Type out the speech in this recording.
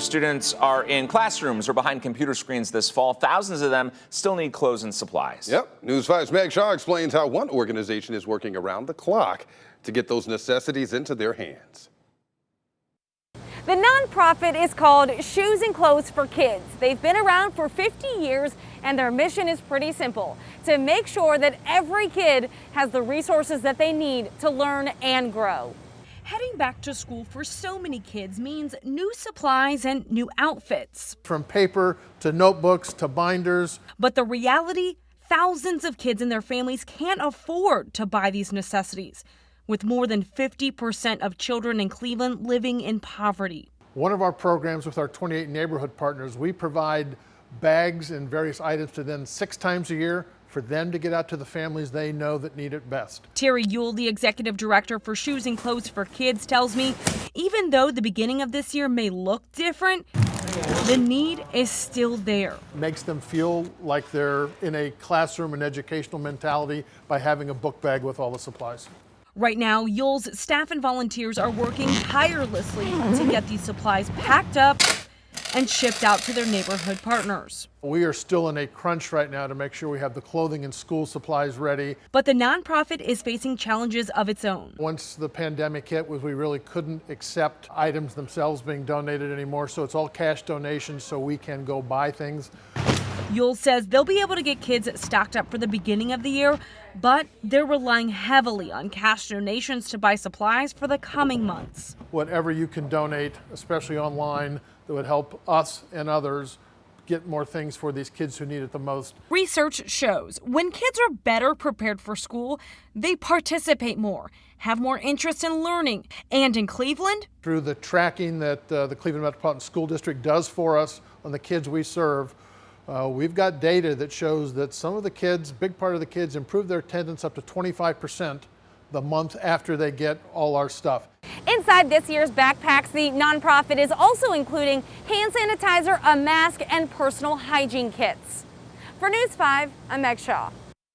students are in classrooms or behind computer screens this fall. Thousands of them still need clothes and supplies. Yep. News 5's Meg Shaw explains how one organization is working around the clock to get those necessities into their hands. The nonprofit is called Shoes and Clothes for Kids. They've been around for 50 years, and their mission is pretty simple: to make sure that every kid has the resources that they need to learn and grow. Heading back to school for so many kids means new supplies and new outfits. From paper to notebooks to binders. But the reality, thousands of kids and their families can't afford to buy these necessities, with more than 50% of children in Cleveland living in poverty. One of our programs with our 28 neighborhood partners, we provide bags and various items to them 6 times a year for them to get out to the families they know that need it best. Terry Yule, the executive director for Shoes and Clothes for Kids, tells me even though the beginning of this year may look different, the need is still there. Makes them feel like they're in a classroom and educational mentality by having a book bag with all the supplies. Right now, Yule's staff and volunteers are working tirelessly to get these supplies packed up and shipped out to their neighborhood partners. We are still in a crunch right now to make sure we have the clothing and school supplies ready. But the nonprofit is facing challenges of its own. Once the pandemic hit, we really couldn't accept items themselves being donated anymore, so it's all cash donations so we can go buy things. Yule says they'll be able to get kids stocked up for the beginning of the year, but they're relying heavily on cash donations to buy supplies for the coming months. Whatever you can donate, especially online, that would help us and others get more things for these kids who need it the most. Research shows when kids are better prepared for school, they participate more, have more interest in learning. And in Cleveland, through the tracking that the Cleveland Metropolitan School District does for us on the kids we serve, we've got data that shows that some of the kids, big part of the kids, improve their attendance up to 25% the month after they get all our stuff. Inside this year's backpacks, the nonprofit is also including hand sanitizer, a mask, and personal hygiene kits. For News 5, I'm Meg Shaw.